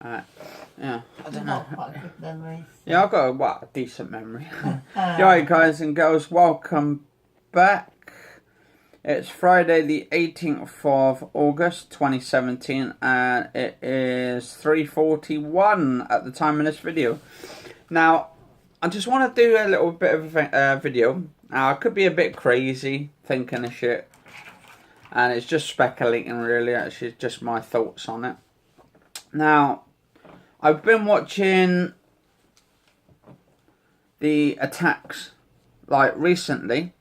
Yeah, I don't know. Quite a good memory. Yeah, I've got a decent memory. Yeah, guys and girls, welcome back. It's Friday the 18th of August 2017 and it is 3:41 at the time of this video. Now, I just want to do a little bit of a video. Now, I could be a bit crazy thinking of shit, and it's just speculating really, actually just my thoughts on it. Now, I've been watching the attacks like recently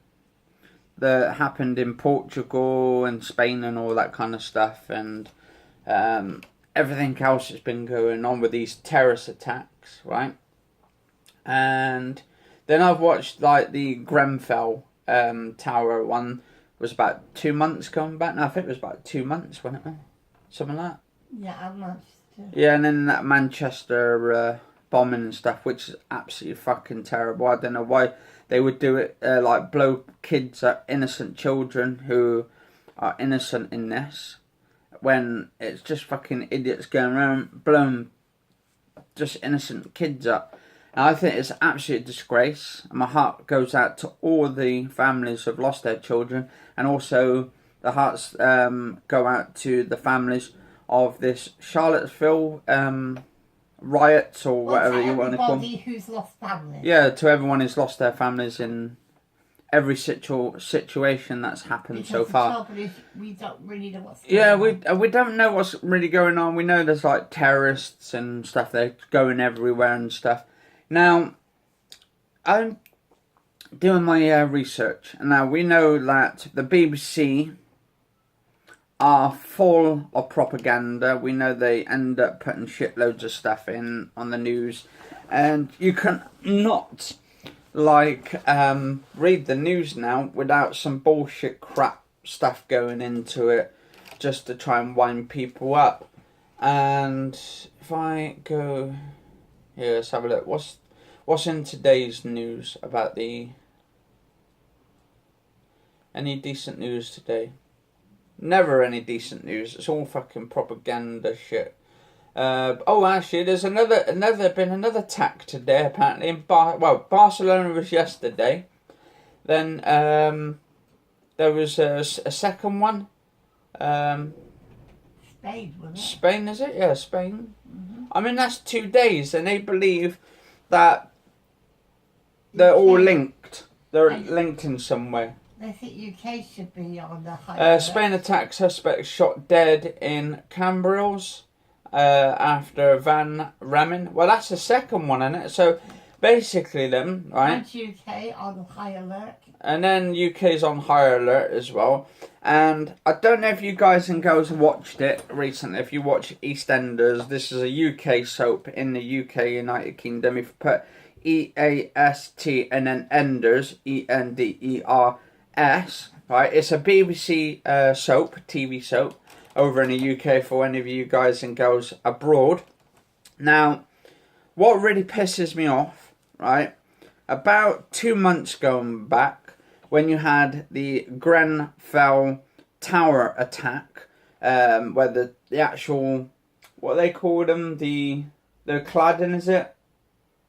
that happened in Portugal and Spain and all that kind of stuff, and everything else that's been going on with these terrorist attacks, right? And then I've watched like the Grenfell tower one. Was about 2 months coming back. No, I think it was about 2 months, wasn't it? Something like that. Yeah, I'm not. Yeah, and then that Manchester bombing and stuff, which is absolutely fucking terrible. I don't know why they would do it, like blow kids, innocent children who are innocent in this, when it's just fucking idiots going around blowing just innocent kids up. And I think it's an absolute disgrace. And my heart goes out to all the families who have lost their children, and also the hearts go out to the families of this Charlottesville riots, or whatever you want to call them. Everybody who's lost families. Yeah, to everyone who's lost their families in every situation that's happened Because so far. The trouble is, we don't really know what's going on. We don't know what's really going on. We know there's like terrorists and stuff. They're going everywhere and stuff. Now, I'm doing my research, and now we know that the BBC are full of propaganda. We know they end up putting shitloads of stuff in on the news, and you can not like read the news now without some bullshit crap stuff going into it just to try and wind people up. And if I go here, let's have a look. What's in today's news about any decent news today? Never any decent news. It's all fucking propaganda shit. Oh, actually, there's been another attack today. Apparently, in Barcelona was yesterday. Then there was a second one. Spain, wasn't it? Spain, is it? Yeah, Spain. Mm-hmm. I mean, that's 2 days, and they believe that they're all linked. They're linked in some way. I think UK should be on the high Spain attack suspect shot dead in Cambrils after Van Ramen. Well, that's the second one, isn't it? So basically then, right? And UK on high alert. And then UK's on high alert as well. And I don't know if you guys and girls watched it recently. If you watch Eastenders, this is a UK soap in the UK, United Kingdom. If you put EAST and then Enders, ENDERS, right? It's a BBC soap, TV soap, over in the UK for any of you guys and girls abroad. Now, what really pisses me off, right? About 2 months going back, when you had the Grenfell tower attack, where the actual, what they call them, the cladding, is it?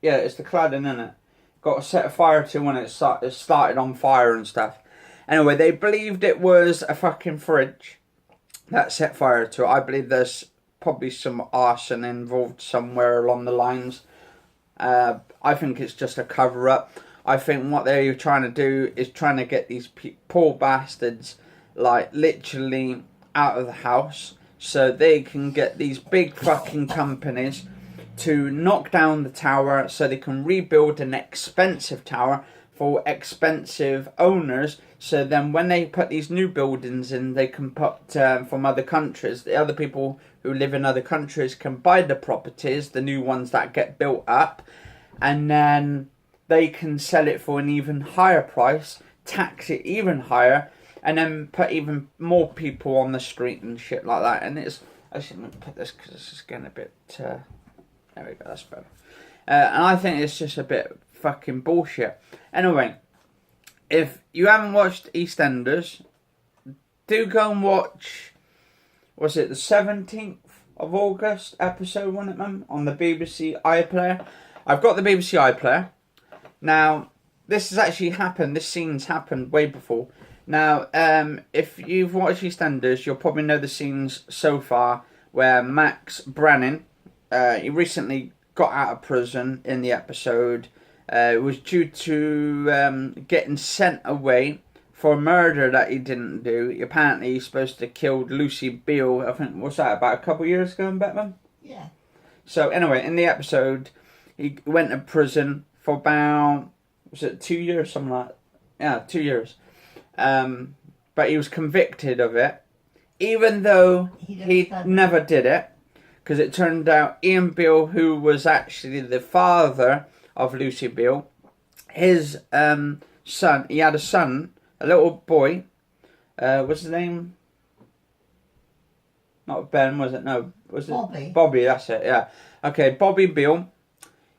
Yeah, it's the cladding, isn't it? Got set fire to when it started on fire and stuff. Anyway, they believed it was a fucking fridge that set fire to it. I believe there's probably some arson involved somewhere along the lines. I think it's just a cover-up. I think what they're trying to do is trying to get these poor bastards, like, literally out of the house, so they can get these big fucking companies to knock down the tower so they can rebuild an expensive tower for expensive owners. So then when they put these new buildings in, they can put from other countries. The other people who live in other countries can buy the properties, the new ones that get built up, and then they can sell it for an even higher price, tax it even higher, and then put even more people on the street and shit like that. And it's, I shouldn't put this because it's just getting a bit, there we go, that's better. And I think it's just a bit fucking bullshit. Anyway, if you haven't watched Eastenders, do go and watch, was it the 17th of August episode, wasn't it, Mum? On the BBC iPlayer. I've got the BBC iPlayer. Now, this has actually happened. This scene's happened way before. Now, if you've watched EastEnders, you'll probably know the scenes so far where Max Branning, he recently got out of prison in the episode. It was due to getting sent away for a murder that he didn't do. Apparently, he's supposed to have killed Lucy Beale. I think, what's that, about a couple of years ago in Batman? Yeah. So, anyway, in the episode, he went to prison for about, was it 2 years, something like that? Yeah, 2 years. But he was convicted of it, even though he never did it, because it turned out Ian Beale, who was actually the father of Lucy Beale, his son, he had a son, a little boy, what's his name? Not Ben, was it? No, was it? Bobby. Bobby, that's it, yeah. Okay, Bobby Beale,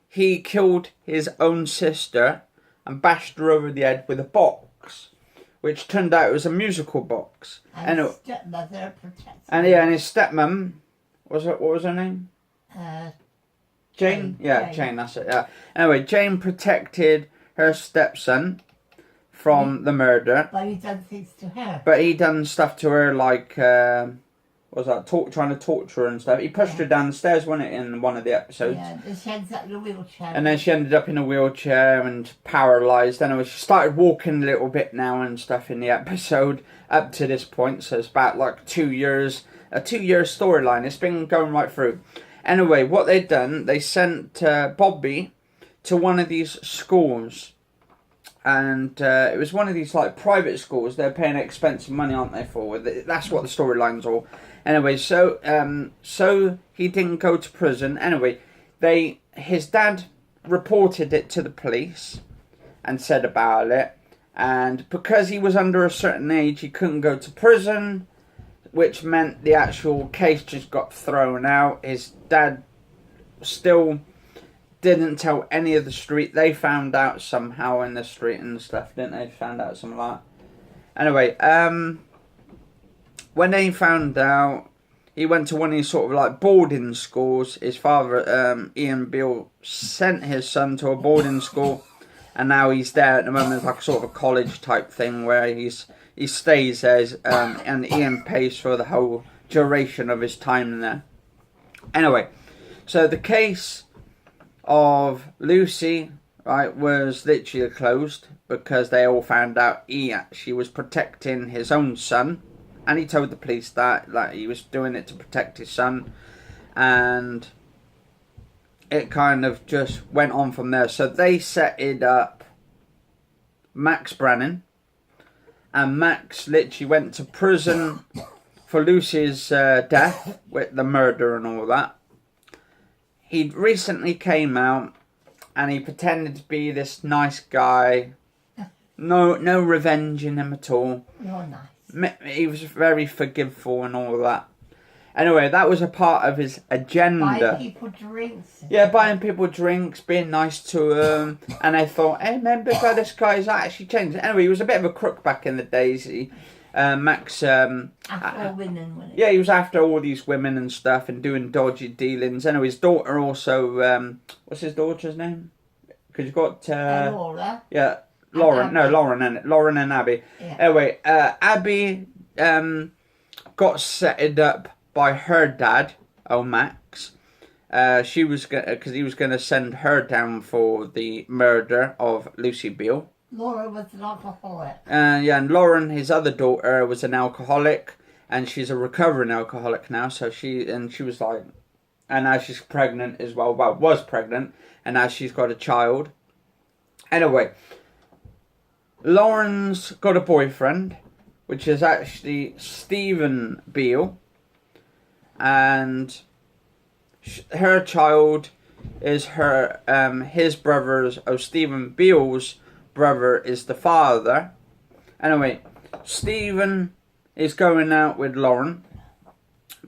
he killed his own sister and bashed her over the head with a box, which turned out it was a musical box. And his stepmother protected and his stepmom, what was her name? Jane? Yeah, Jane, that's it, yeah. Anyway, Jane protected her stepson from the murder. But he done things to her. But he done stuff to her like, what was that, trying to torture her and stuff. He pushed her down the stairs, wasn't it, in one of the episodes? Yeah, and she ended up in a wheelchair. And then she ended up in a wheelchair and paralysed. Anyway, she started walking a little bit now and stuff in the episode up to this point. So it's about like 2 years, a 2-year storyline. It's been going right through. Anyway, what they'd done, they sent Bobby to one of these schools. And it was one of these like private schools. They're paying expensive money, aren't they, for? That's what the storyline's all. Anyway, so he didn't go to prison. Anyway, his dad reported it to the police and said about it. And because he was under a certain age, he couldn't go to prison, which meant the actual case just got thrown out. His dad still didn't tell any of the street. They found out somehow in the street and stuff, didn't they? Found out something like that. Anyway, when they found out, he went to one of these sort of like boarding schools. His father, Ian Beale, sent his son to a boarding school, and now he's there at the moment, like sort of a college type thing where he stays there, and Ian pays for the whole duration of his time there. Anyway, so the case of Lucy, right, was literally closed because they all found out he actually was protecting his own son, and he told the police that like he was doing it to protect his son, and it kind of just went on from there. So they set it up Max Branning, and Max literally went to prison for Lucy's death with the murder and all that. He recently came out and he pretended to be this nice guy. No revenge in him at all. You're nice. He was very forgiveful and all that. Anyway, that was a part of his agenda. Buying people drinks. Yeah, buying people drinks, being nice to them. And I thought, hey, remember, this guy's actually changed. Anyway, he was a bit of a crook back in the days. Max... after all women, wasn't it? Yeah, he was after all these women and stuff and doing dodgy dealings. Anyway, his daughter also... what's his daughter's name? Because you've got... Laura. Yeah, Lauren. No, Lauren and Abby. Yeah. Anyway, Abby got set up by her dad, Max. She was because he was going to send her down for the murder of Lucy Beale. Laura was an alcoholic. Yeah, and Lauren, his other daughter, was an alcoholic, and she's a recovering alcoholic now. So she was like, and now she's pregnant as well. Well, was pregnant, and now she's got a child. Anyway, Lauren's got a boyfriend, which is actually Stephen Beale, and her child is his brother's. Stephen Beale's brother is the father. Anyway, Stephen is going out with Lauren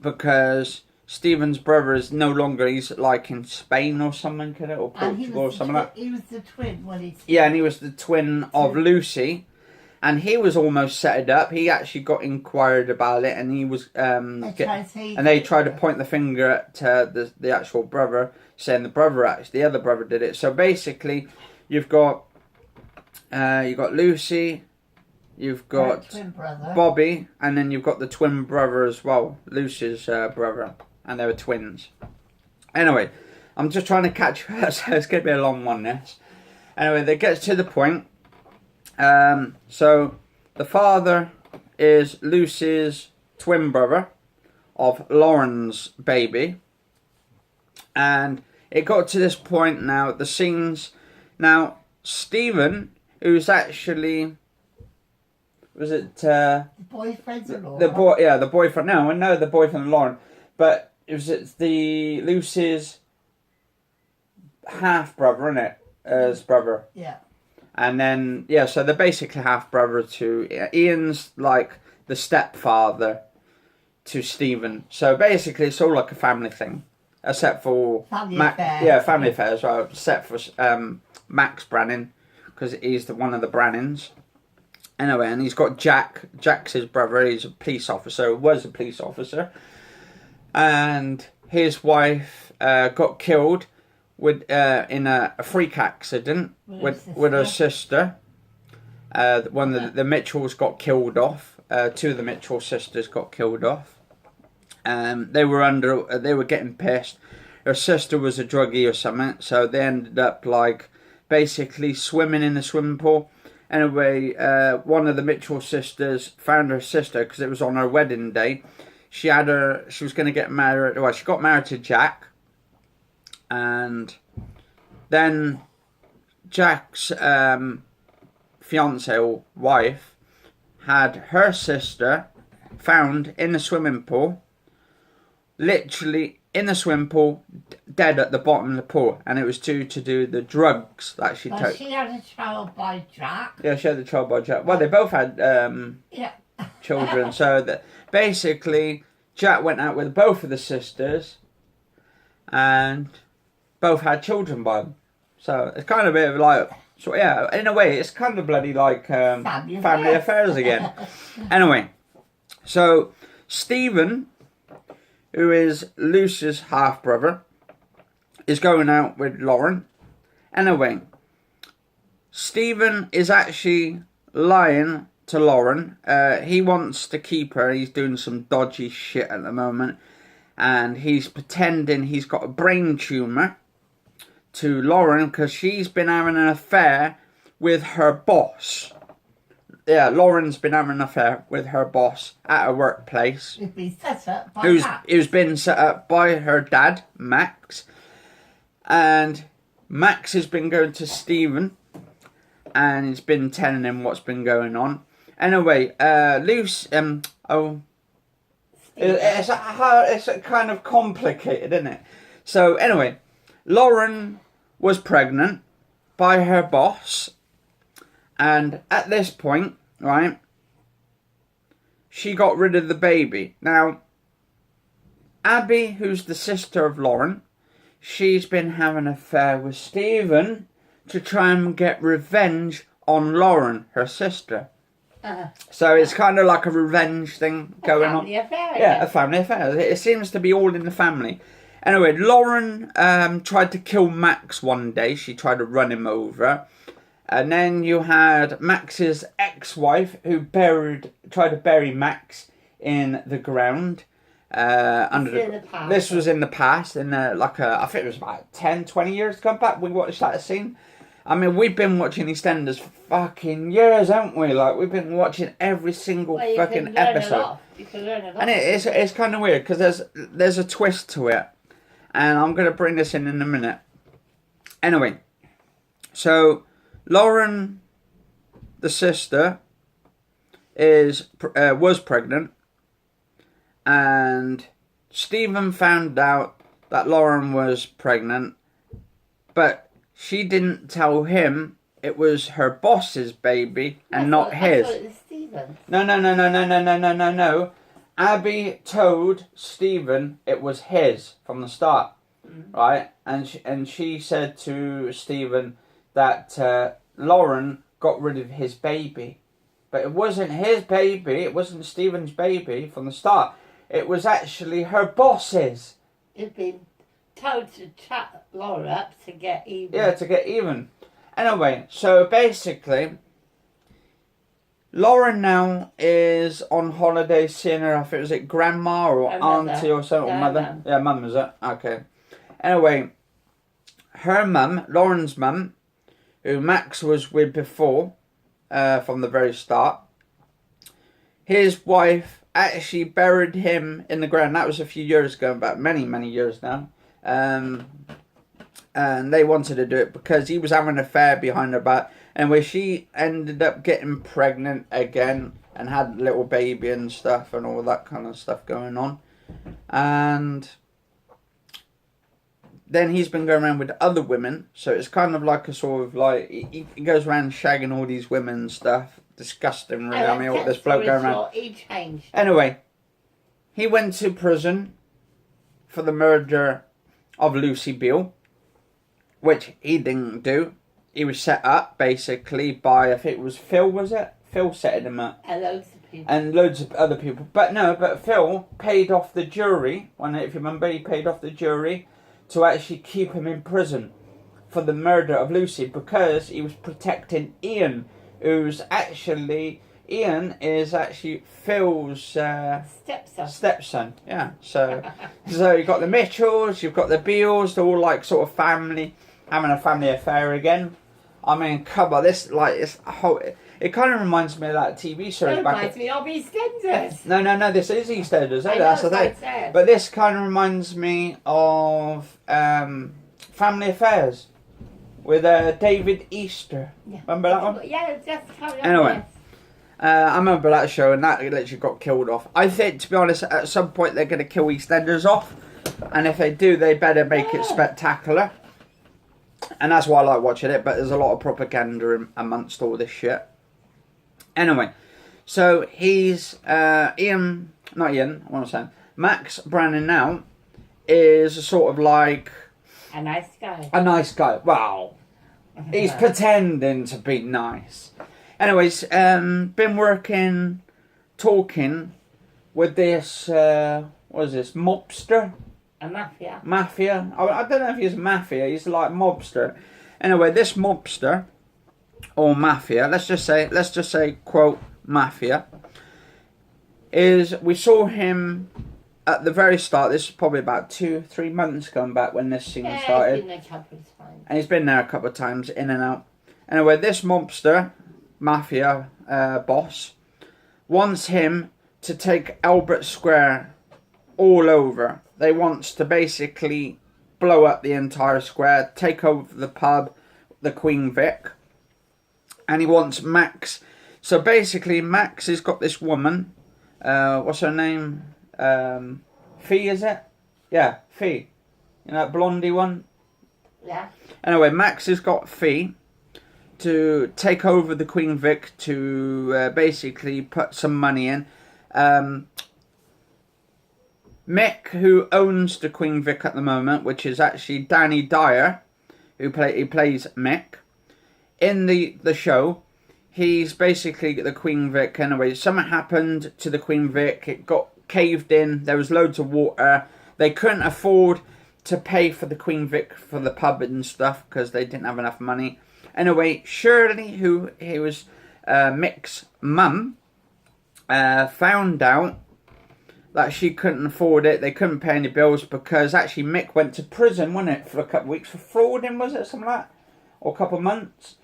because Stephen's brother is no longer, he's like in Spain or something, or Portugal or something like that. He was the twin, wasn't he? Yeah, and he was the twin of Lucy. and he was almost set it up. He actually got inquired about it, and he was they tried to point the finger at the actual brother, saying the other brother did it. So basically, you've got Lucy, you've got Bobby, and then you've got the twin brother as well, Lucy's brother, and they were twins. Anyway, I'm just trying to catch her, so it's going to be a long one, this. Anyway, they get to the point. So the father is Lucy's twin brother of Lauren's baby. And it got to this point now, the scenes. Now, Stephen, who's actually, was it the boyfriend of Lauren? The boyfriend. No, I know the boyfriend of Lauren, but it's the Lucy's half brother, isn't it? His brother. Yeah. And then so they're basically half brother to Ian's, like the stepfather to Stephen. So basically, it's all like a family thing, except for family affair as well. Except for Max Branning, because he's one of the Brannings. Anyway, and he's got Jack. Jack's his brother. He's a police officer. Was a police officer, and his wife got killed in a freak accident with her sister. One of the Mitchells got killed off. Two of the Mitchell sisters got killed off. They were getting pissed. Her sister was a druggie or something, so they ended up like basically swimming in the swimming pool. Anyway, one of the Mitchell sisters found her sister because it was on her wedding day. She was going to get married. Well, she got married to Jack. And then Jack's fiance or wife had her sister found in the swimming pool, literally in the swimming pool, dead at the bottom of the pool, and it was due to do the drugs that she took. She had a child by Jack. Yeah, she had a child by Jack. Well, they both had children, so that basically Jack went out with both of the sisters, and both had children by them. So it's kind of a bit of like, so yeah, in a way, it's kind of bloody like family affairs again. Anyway, so Stephen, who is Lucy's half brother, is going out with Lauren. Anyway, Stephen is actually lying to Lauren. He wants to keep her. He's doing some dodgy shit at the moment, and he's pretending he's got a brain tumour to Lauren because she's been having an affair with her boss. Yeah, Lauren's been having an affair with her boss at her workplace. Who's been set up by Max. Who's been set up by her dad, Max. And Max has been going to Stephen and he's been telling him what's been going on. Anyway, it's kind of complicated, isn't it? So anyway, Lauren was pregnant by her boss, and at this point, right, she got rid of the baby. Now, Abby, who's the sister of Lauren, she's been having an affair with Stephen to try and get revenge on Lauren, her sister. So it's kind of like a revenge thing going on. Affair, yeah, a family affair. It seems to be all in the family. Anyway, Lauren tried to kill Max one day. She tried to run him over. And then you had Max's ex-wife who tried to bury Max in the ground. This was in the past. I think it was about 10, 20 years ago back. We watched that scene. I mean, we've been watching EastEnders for fucking years, haven't we? Like, we've been watching every single fucking episode. And it's kind of weird because there's a twist to it. And I'm going to bring this in a minute. Anyway, so Lauren, the sister, was pregnant. And Stephen found out that Lauren was pregnant. But she didn't tell him it was her boss's baby and not his. I thought it was Stephen. No. Abby told Stephen it was his from the start, right? And she said to Stephen that Lauren got rid of his baby. But it wasn't his baby. It wasn't Stephen's baby from the start. It was actually her boss's. He'd been told to chat Laura up to get even. Yeah, to get even. Anyway, so basically, Lauren now is on holiday seeing her, I think, was it grandma or auntie or something, or mother? Mum. Yeah, mum, is it? Okay. Anyway, her mum, Lauren's mum, who Max was with before, from the very start, his wife actually buried him in the ground. That was a few years ago, about many, many years now. And they wanted to do it because he was having an affair behind her back. Anyway, she ended up getting pregnant again and had a little baby and stuff and all that kind of stuff going on. And then he's been going around with other women. So it's kind of like a sort of like, he goes around shagging all these women and stuff. Disgusting, really. I mean, what this bloke going around. He changed. Anyway, he went to prison for the murder of Lucy Beale, which he didn't do. He was set up, basically, by, I think it was Phil, was it? Phil set him up. And loads of people. And loads of other people. But Phil paid off the jury, if you remember, he paid off the jury to actually keep him in prison for the murder of Lucy because he was protecting Ian, who's actually... Ian is actually Phil's stepson. Yeah, so you've got the Mitchells, you've got the Beals, they're all like sort of family, having a family affair again. I mean, come on, this like it kind of reminds me of that TV series. It reminds me of Eastenders. No, this is Eastenders. That's the thing. But this kind of reminds me of Family Affairs with David Easter. Yeah. Remember that one? Yeah, just carry on. Anyway. I remember that show and that literally got killed off. I think, to be honest, at some point they're going to kill Eastenders off. And if they do, they better make it spectacular. And that's why I like watching it. But there's a lot of propaganda amongst all this shit. Anyway, so he's not Ian, what am I saying? Max Branning now is sort of like... A nice guy. A nice guy. Wow. He's pretending to be nice. Anyways, been talking with this, what is this, mobster? A mafia. Mafia. I don't know if he's a mafia, he's like mobster. Anyway, this mobster, or mafia, let's just say, quote, mafia, we saw him at the very start. This is probably about 2-3 months going back when this scene started. He's been there a couple of times. And he's been there a couple of times, in and out. Anyway, this mobster... mafia boss wants him to take Albert Square all over. They wants to basically blow up the entire square, take over the pub, the Queen Vic, and he wants Max. So basically, Max has got this woman. What's her name? Fee, is it? Yeah, Fee. You know that blondie one. Yeah. Anyway, Max has got Fee to take over the Queen Vic to basically put some money in. Mick, who owns the Queen Vic at the moment, which is actually Danny Dyer, he plays Mick. In the show, he's basically the Queen Vic. Anyway, something happened to the Queen Vic. It got caved in. There was loads of water. They couldn't afford to pay for the Queen Vic for the pub and stuff because they didn't have enough money. Anyway, Shirley, who was Mick's mum, found out that she couldn't afford it. They couldn't pay any bills because actually Mick went to prison, wasn't it, for a couple of weeks for frauding, was it, something like that? Or a couple of months.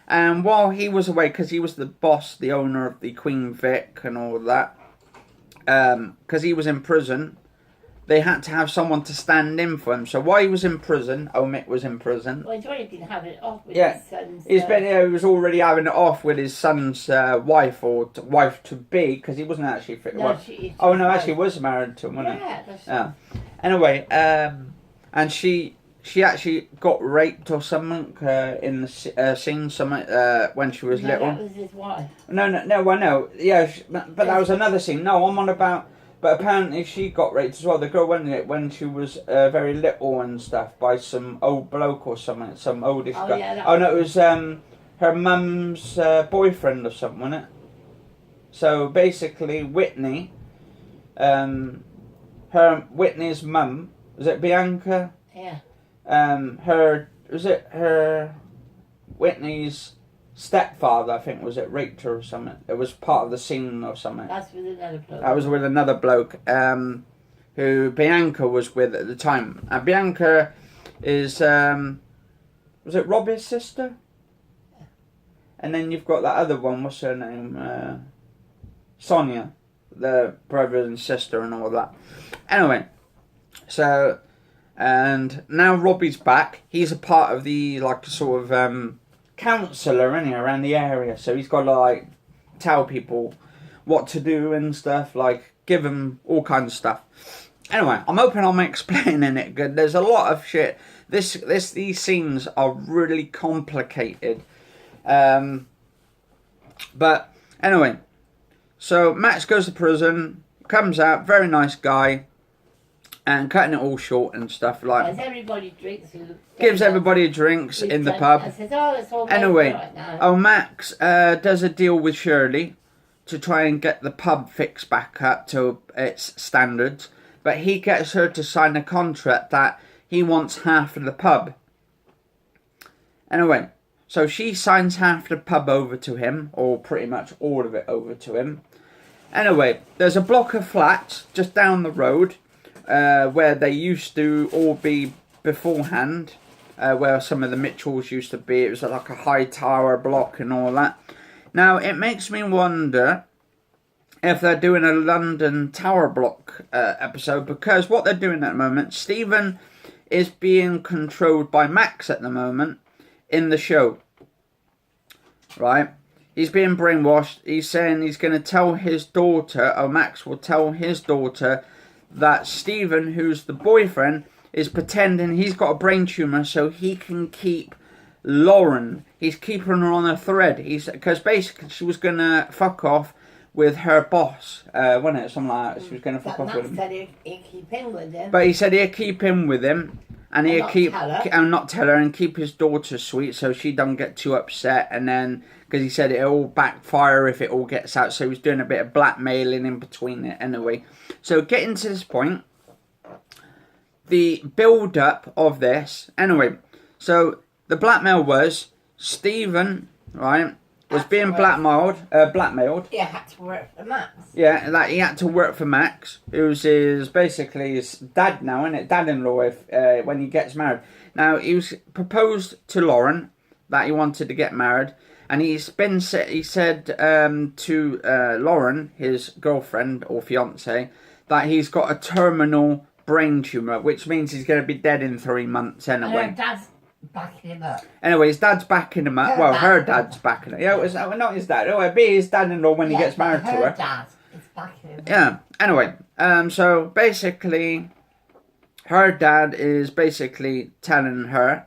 And while he was away, because he was the boss, the owner of the Queen Vic and all that, because he was in prison, they had to have someone to stand in for him. So while he was in prison, Mick was in prison. Well, he's already been having it off with his son's... He was already having it off with his son's wife, or wife to be, because he wasn't actually... She was married to him, wasn't he? Yeah, that's right. Anyway, and she actually got raped or something in the scene, when she was little. That was his wife. No, I know. Yeah, but that was another scene. No, I'm on about... But apparently she got raped as well. The girl when she was very little and stuff by some old bloke or something, some oldish guy. Yeah, it was her mum's boyfriend or something, wasn't it? So basically, Whitney, Whitney's mum, was it Bianca? Yeah. Whitney's stepfather, I think, was it Rachel or something? It was part of the scene or something. That's with another bloke. That was with another bloke, who Bianca was with at the time. And Bianca is, was it Robbie's sister? Yeah. And then you've got that other one, what's her name? Sonia, the brother and sister and all that. Anyway, so, and now Robbie's back. He's a part of the, like, sort of, counsellor, isn't he, around the area. So he's got to, like, tell people what to do and stuff, like, give them all kinds of stuff. Anyway, I'm hoping I'm explaining it good. There's a lot of shit. These scenes are really complicated. But, anyway, so Max goes to prison, comes out, very nice guy, and cutting it all short and stuff like. Gives everybody drinks. Gives everybody drinks in the pub. I said, oh, it's all anyway, right now. Max does a deal with Shirley to try and get the pub fixed back up to its standards, but he gets her to sign a contract that he wants half of the pub. Anyway, so she signs half the pub over to him, or pretty much all of it over to him. Anyway, there's a block of flats just down the road, where they used to all be beforehand, where some of the Mitchells used to be. It was like a high tower block and all that. Now, it makes me wonder if they're doing a London Tower Block episode, because what they're doing at the moment, Stephen is being controlled by Max at the moment in the show. Right? He's being brainwashed. He's saying he's going to tell his daughter, or Max will tell his daughter, that Stephen, who's the boyfriend, is pretending he's got a brain tumour so he can keep Lauren. He's keeping her on a thread. Because basically she was going to fuck off with her boss, wasn't it? Something like that. She was going to fuck off with him. Said he'd keep in with him. But he said he'd keep in with him. And he'd not tell her and keep his daughter sweet so she don't get too upset. And then, because he said it'll all backfire if it all gets out. So he was doing a bit of blackmailing in between it anyway. So getting to this point, the build-up of this, anyway, so the blackmail was Stephen, right, was being blackmailed. Yeah, had to work for Max. Yeah, like he had to work for Max, who's basically his dad now, isn't it? Dad-in-law if when he gets married. Now he was proposed to Lauren that he wanted to get married, and he said to Lauren, his girlfriend or fiance, that he's got a terminal brain tumour, which means he's going to be dead in 3 months anyway. And her dad's backing him up. Anyway, his dad's backing him up. Her dad's backing him. Yeah, it was not his dad. Oh, it'd be his dad-in-law when he gets married to her. Her dad is backing him up. Yeah. Anyway, so basically, her dad is basically telling her,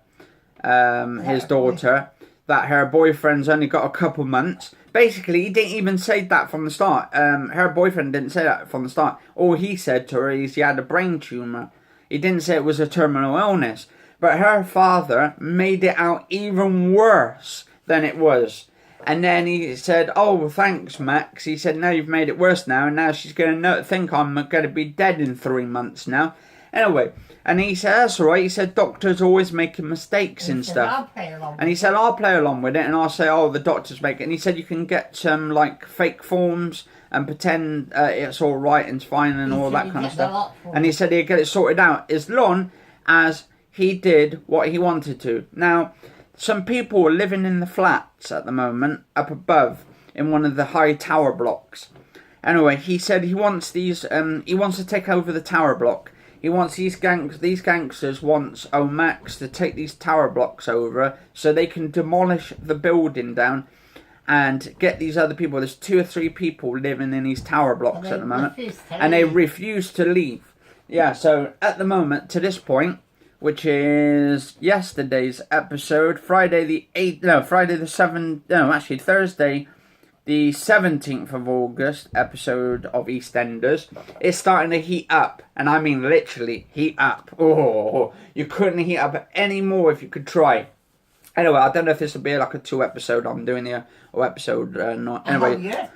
his daughter, that her boyfriend's only got a couple months. Basically, he didn't even say that from the start. Her boyfriend didn't say that from the start. All he said to her is he had a brain tumour. He didn't say it was a terminal illness. But her father made it out even worse than it was. And then he said, oh, well, thanks, Max. He said, no, you've made it worse now. And now she's going to think I'm going to be dead in 3 months now. Anyway, and he said, that's all right. He said, doctors always making mistakes and stuff. I'll play along and he said, I'll play along with it. And I'll say, oh, the doctors make it. And he said, you can get some, like, fake forms and pretend it's all right and it's fine and all that kind of stuff. And he said he'd get it sorted out as long as he did what he wanted to. Now, some people are living in the flats at the moment, up above, in one of the high tower blocks. Anyway, he said he wants these, he wants to take over the tower block. He wants these gangsters wants Max to take these tower blocks over so they can demolish the building down and get these other people. There's 2 or 3 people living in these tower blocks at the moment. And they refuse to leave. Yeah, so at the moment, to this point, which is yesterday's episode, Thursday, the 17th of August episode of EastEnders. It's starting to heat up, and I mean literally heat up. Oh, you couldn't heat up any more if you could try. Anyway, I don't know if this will be like a 2 episode I'm doing here, or episode not. Anyway, yeah,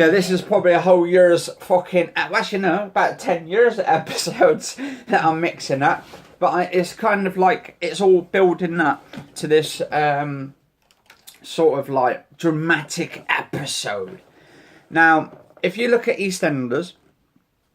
this is probably a whole year's fucking. Well, actually, no, about 10 years of episodes that I'm mixing up. But it's kind of like it's all building up to this sort of like dramatic episode. Now, if you look at Eastenders,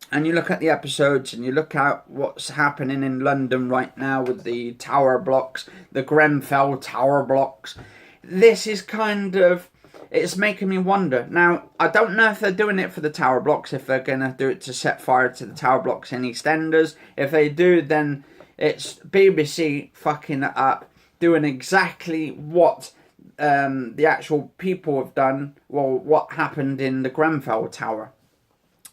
and you look at the episodes, and you look at what's happening in London right now with the tower blocks, the Grenfell tower blocks, this is kind of, it's making me wonder. Now, I don't know if they're doing it for the tower blocks, if they're going to do it to set fire to the tower blocks in EastEnders. If they do, then it's BBC fucking it up, doing exactly what the actual people have done, well, what happened in the Grenfell Tower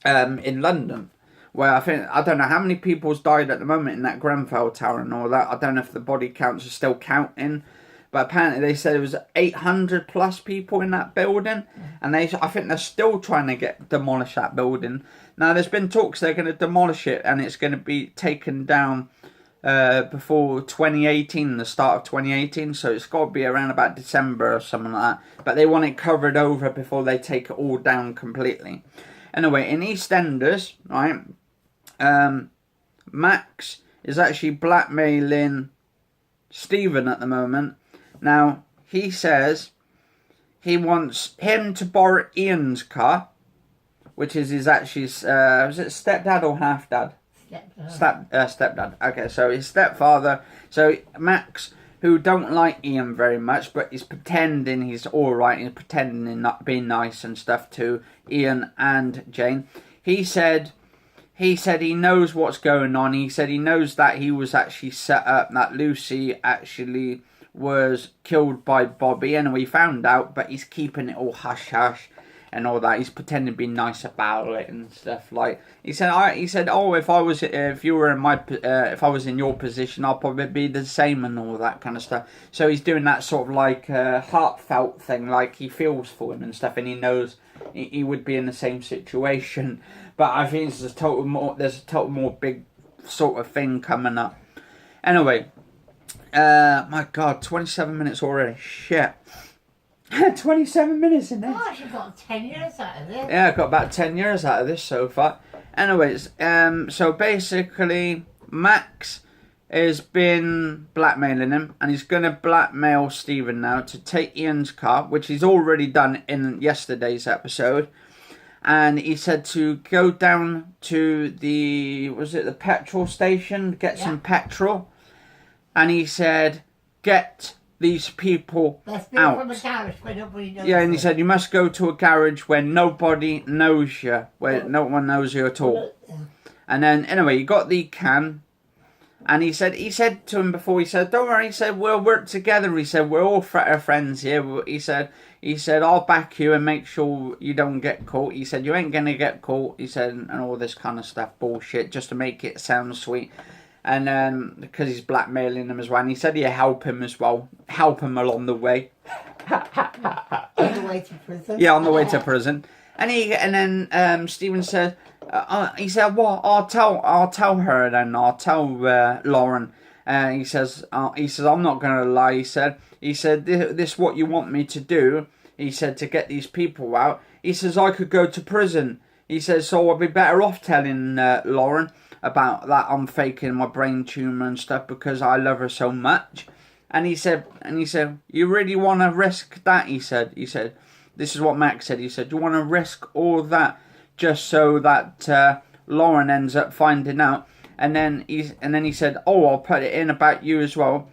in London, where I don't know how many people's died at the moment in that Grenfell Tower and all that. I don't know if the body counts are still counting, but apparently they said it was 800 plus people in that building, and I think they're still trying to demolish that building. Now, there's been talks they're going to demolish it, and it's going to be taken down before 2018, the start of 2018, so it's got to be around about December or something like that, but they want it covered over before they take it all down completely. Anyway, in EastEnders, right, Max is actually blackmailing Stephen at the moment. Now, he says he wants him to borrow Ian's car, which is his actually, was it stepdad or half-dad? Stepdad. Okay, so his stepfather. So Max, who don't like Ian very much, but he's pretending he's alright, he's pretending not being nice and stuff to Ian and Jane. He said he knows what's going on. He said he knows that he was actually set up, that Lucy actually was killed by Bobby. And we found out, but he's keeping it all hush-hush and all that. He's pretending to be nice about it and stuff. Like he said, oh, if I was in your position, I'll probably be the same and all that kind of stuff. So he's doing that sort of like heartfelt thing, like he feels for him and stuff, and he knows he would be in the same situation. But I think there's a total more big sort of thing coming up. Anyway, my God, 27 minutes already. Shit. 27 minutes in there. Oh, you got 10 years out of this. Yeah, I got about 10 years out of this so far. Anyways, so basically, Max has been blackmailing him, and he's going to blackmail Stephen now to take Ian's car, which he's already done in yesterday's episode. And he said to go down to the petrol station, get some petrol. And he said, get these people out. From a garage where nobody knows. Yeah, and he said you must go to a garage where nobody knows you, where no one knows you at all. And then anyway, he got the can, and he said to him before, he said, don't worry, he said we'll work together. He said we're all friends here. He said I'll back you and make sure you don't get caught. He said you ain't gonna get caught. He said, and all this kind of stuff, bullshit, just to make it sound sweet. And then, because he's blackmailing him as well. And he said he'd help him as well. Help him along the way. On the way to prison. Yeah, on the way to prison. And then Stephen said, he said, what? I'll tell her then. I'll tell Lauren. He says, I'm not going to lie. He said, this what you want me to do. He said, to get these people out. He says, I could go to prison. He says, so I'll be better off telling Lauren about that I'm faking my brain tumour and stuff because I love her so much. And he said, you really want to risk that? He said, this is what Max said. He said, you want to risk all that just so that Lauren ends up finding out? And then he said, oh, I'll put it in about you as well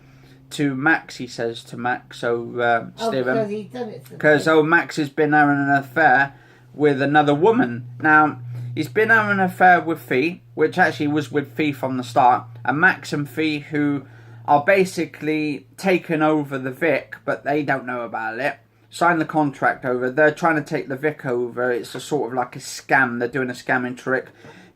to Max. He says to Max, so Stephen, because Max has been having an affair with another woman. Now, he's been having an affair with Fee, which actually was with Fee from the start. And Max and Fee, who are basically taking over the Vic, but they don't know about it. Signed the contract over. They're trying to take the Vic over. It's a sort of like a scam. They're doing a scamming trick.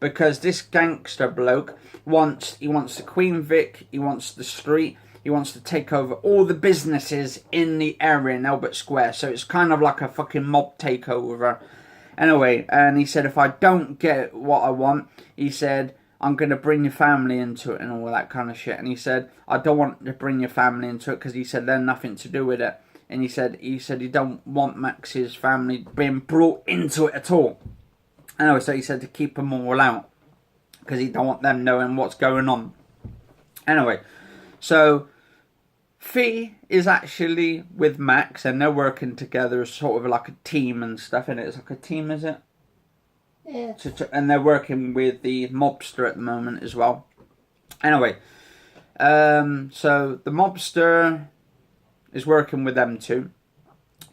Because this gangster bloke wants the Queen Vic, he wants the street, he wants to take over all the businesses in the area in Albert Square. So it's kind of like a fucking mob takeover. Anyway, and he said, if I don't get what I want, he said, I'm going to bring your family into it and all that kind of shit. And he said, I don't want to bring your family into it because he said they're nothing to do with it. And he said he don't want Max's family being brought into it at all. Anyway, so he said to keep them all out because he don't want them knowing what's going on. Anyway, so Fee is actually with Max and they're working together as sort of like a team and stuff. And it's like a team, is it? Yeah. And they're working with the mobster at the moment as well. Anyway, so the mobster is working with them two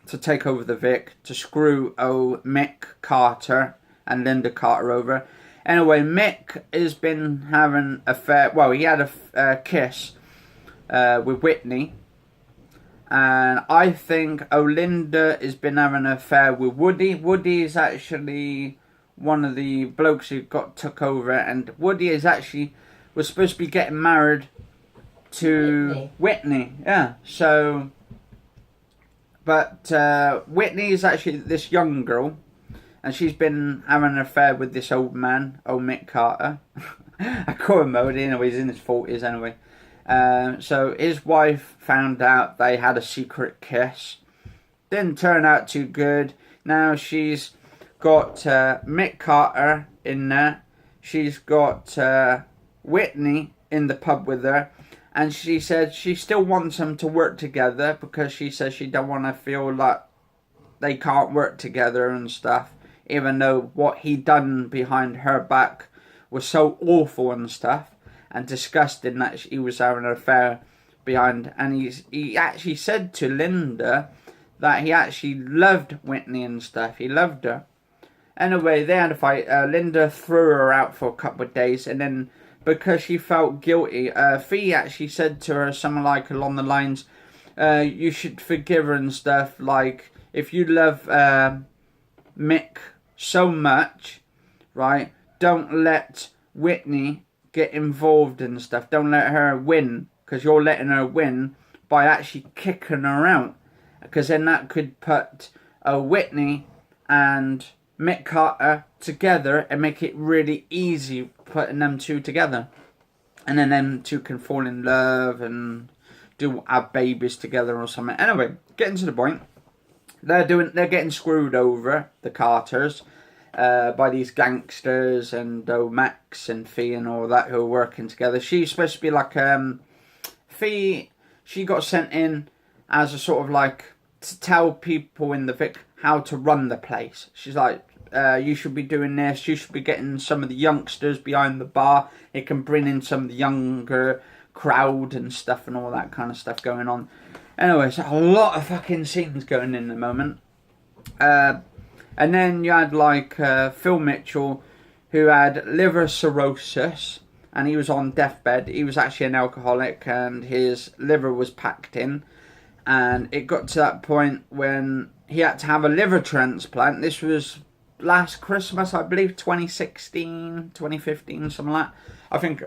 to take over the Vic, to screw Mick Carter and Linda Carter over. Anyway, Mick has been having an affair. Well, he had a kiss with Whitney. And I think Linda has been having an affair with Woody. Woody is actually one of the blokes who took over. And Woody is actually was supposed to be getting married to Whitney. Yeah, so... But Whitney is actually this young girl. And she's been having an affair with this old man, old Mick Carter. I call him old, anyway, he's in his 40s anyway. So his wife found out they had a secret kiss. Didn't turn out too good. Now she's got Mick Carter in there. She's got Whitney in the pub with her. And she said she still wants them to work together because she says she don't want to feel like they can't work together and stuff. Even though what he done behind her back was so awful and stuff. And disgusting that he was having an affair behind. And he actually said to Linda that he actually loved Whitney and stuff. He loved her. Anyway, they had a fight. Linda threw her out for a couple of days. And then because she felt guilty, Fee actually said to her something like along the lines, you should forgive her and stuff. Like, if you love Mick so much, right, don't let Whitney get involved and stuff. Don't let her win, because you're letting her win by actually kicking her out. Because then that could put Whitney and Mick Carter together and make it really easy putting them two together. And then them two can fall in love and have babies together or something. Anyway, getting to the point. They're getting screwed over, the Carters, by these gangsters and Max and Fee and all that who are working together. She's supposed to be like Fee. She got sent in as a sort of like to tell people in the Vic how to run the place. She's like, you should be doing this. You should be getting some of the youngsters behind the bar. It can bring in some of the younger crowd and stuff and all that kind of stuff going on. Anyway, so a lot of fucking scenes going in at the moment. And then you had like Phil Mitchell, who had liver cirrhosis, and he was on deathbed. He was actually an alcoholic, and his liver was packed in. And it got to that point when he had to have a liver transplant. This was last Christmas, I believe, 2016, 2015, something like that. I think